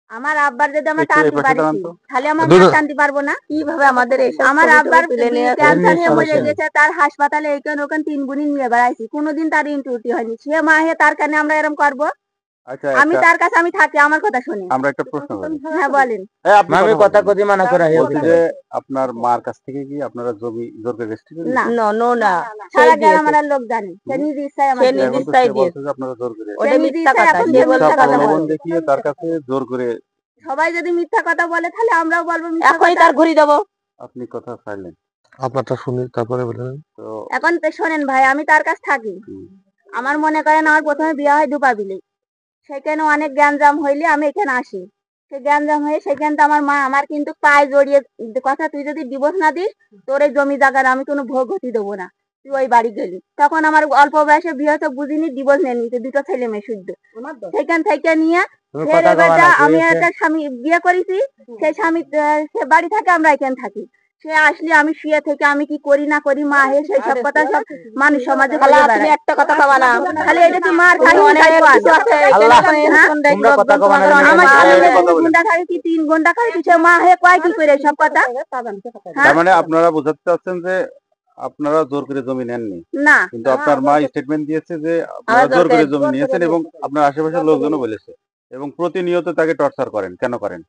আমার আব্বার যদি আমরা টানতে পারি তাহলে আমরা টানতে পারবো না। কিভাবে আমাদের আমার আব্বার ক্যান্সার নিয়ে মরে গেছে, তার হাসপাতালে এইখানে ওখানে 3 গুণী নিয়ে বেড়াইছি, কোনোদিন তার ইন্টুটি হয়নি। সে মা হে তার কারণে আমরা এরকম করবো? আচ্ছা, আমি তার কাছে আমি থাকি, আমার কথা শুনে। আমরা একটা প্রশ্ন করি। হ্যাঁ বলেন। আমি কথা কই মানা করা হয়েছে যে আপনার মার কাছ থেকে কি আপনারা জমি জোর করে রেজিস্ট্রি করেন? না নো না, সারা গ্রামের লোক জানে সে নিজ ইচ্ছায় আমাদের নিজ ইচ্ছায় দিয়েছে আপনারা জোর করে। ওটা মিথ্যা কথা, সে বলছে কথা বলে দেখিয়ে তার কাছে জোর করে। সবাই যদি মিথ্যা কথা বলে তাহলে আমরাও বলবো এখনই তার ঘুরি দেব। আপনি কথা সাইলেন্ট, আপনারটা শুনি তারপরে বলেন। তো এখন তো শোনেন ভাই, আমি তার কাছে থাকি। আমার মনে করেন আমার প্রথমে বিয়ে হয় দুপাবিলে, সেখানে অনেক গ্যাঞ্জাম হইলে আমি এখানে আসি। সে গ্যাঞ্জাম হয়ে সেখানে আমার মা আমার কিন্তু পায়ে জড়িয়ে কথা, তুই যদি ডিভোর্স না দিস তোর এই জমি জায়গার আমি কোনো ভোগ হতে দেবো না, তুই ওই বাড়ি গেলি। তখন আমার অল্প বয়সে বিয়ে হতে বুঝিনি, ডিভোর্স নিয়ে নিতে, 2টা ছেলে মেয়ে শুদ্ধ। সেখান থেকে নিয়ে আমি একটা স্বামী বিয়ে করেছি, সেই স্বামী সে বাড়ি থাকে, আমরা এখানে থাকি। সে আসলে আমি শুয়ে থেকে আমি কি করি না করি, মা হে সেই সব কথা সব মানুষ সমাজে একটা কথা পাবা না, খালি এটা তুই মার খালি ঘন্টা থাকে কি 3 ঘন্টা খালি সে মা হে কয় কি করে সব কথা। তার মানে আপনারা বোঝাতে চাচ্ছেন যে আপনারা জোর করে জমি নেননি না, কিন্তু আপনার মা স্টেটমেন্ট দিয়েছে যে আপনারা জোর করে জমি নিয়েছেন এবং আপনার আশেপাশের লোকজনও বলেছে এবং প্রতিনিয়ত তাকে টর্চার করেন। কেন করেন?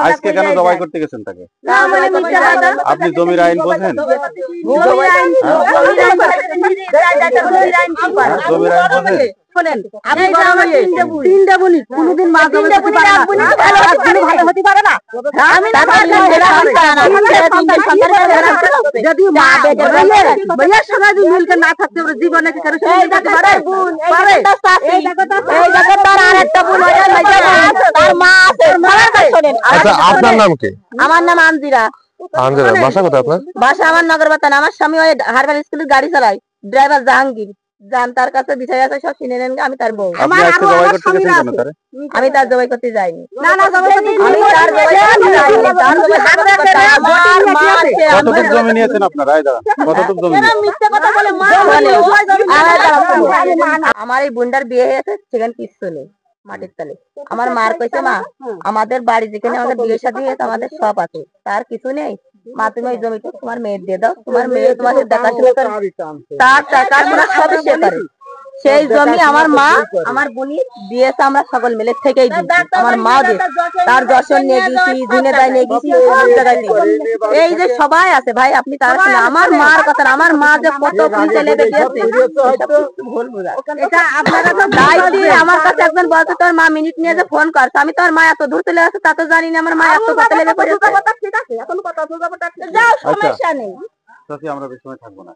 আজকে কেন জবাই করতে গেছেন তাকে? আপনি জমির আইন বোঝেন? জমির আইন বোঝেন? শোনেন, আপনি তিনটা বলি কোনদিন মা ভালো হতে পারে না। আমি যদি মা ভাইয়ার সঙ্গে যদি মিলকে না থাকতে পারে জীবনে কি করে পারে? এই দেখো তার আরেকটা বোন তার মা আছে। আচ্ছা, আপনার নাম কি? আমার নাম আনজিরা। আনজিরা, বাসা কোথায় আপনার? বাসা আমার নগরবাতান। আমার স্বামী ওই হারবার স্কুলের গাড়ি চালায়, ড্রাইভার জাহাঙ্গীর। জান তার কাছে বিষয় আছে, সব শুনে নেন। আমি তার বউ, আমি তার জবাই করতে যাইনি। না না, আমি তার কতটুকু জমি নিয়েছেন আপনারা? কতটুকু জমি? মিথ্যা কথা বলে মা বলে। আমার এই বোনটার বিয়ে হয়েছে, সেখানে কিচ্ছু নেই, মাটির তলে। আমার মার কইছে মা আমাদের বাড়ি যেখানে আমাদের বিয়ে শাদী হয়েছে আমাদের সব আছে, তার কিছু নেই। মা তুমি ওই জমিটা তোমার মেয়ের দিয়ে দাও, তোমার মেয়ে তোমাদের দেখাশোনা করে, তার টাকা সবই সে করে। সেই জমি আমার মা আমার বোনই দিয়েছে, আমরা সকল মিলে থেকেই দিই। আমার মা দিয়ে তার দর্শন নিয়ে গেছি, দিনে দায় নিয়ে গেছি, সব জায়গায় এই যে সবাই আছে ভাই, আপনি তার আমার মার কথা, আমার মা যে কত ছেলে বেঁচেছে ভুল বোঝা। এটা আপনারা তো দায়িত্ব। আমার কাছে একজন বলছে তোর মা মিনিট নিয়ে যে ফোন করছে, আমি তোর মা এত দূর চলে আসছে তা তো জানি না। আমার মা এত কথা লেগে পড়েছে। ঠিক আছে, এখন কথা যাও, সমস্যা নেই। চাচি আমরা বেশি সময় থাকবো না।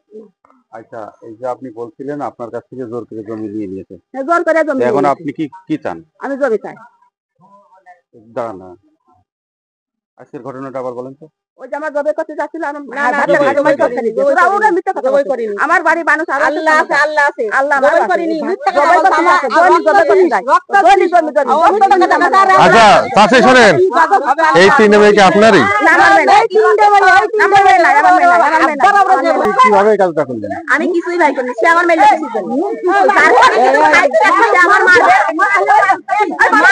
আচ্ছা, এই যে আপনি বলছিলেন আপনার কাছ থেকে জোর করে জমি নিয়ে নিয়েছে, জোর করে জমি। এখন আপনি কি চান? আমি জমি চাই। দাঁড়ান না, আজকের ঘটনাটা আবার বলেন তো। ওই যে আমার জবে করতে যাচ্ছিল, আমার বাড়ি মানুষ আল্লাহ আছে, আল্লাহ আছে, আল্লাহ জবে করিনি। আচ্ছা চাচি শোনেন, এই 3 মেয়ে কি আপনারই? কিভাবে কাজটা করলেন? আমি কিছুই ভাই করিনি, সে আমার মেয়ে। আমার মা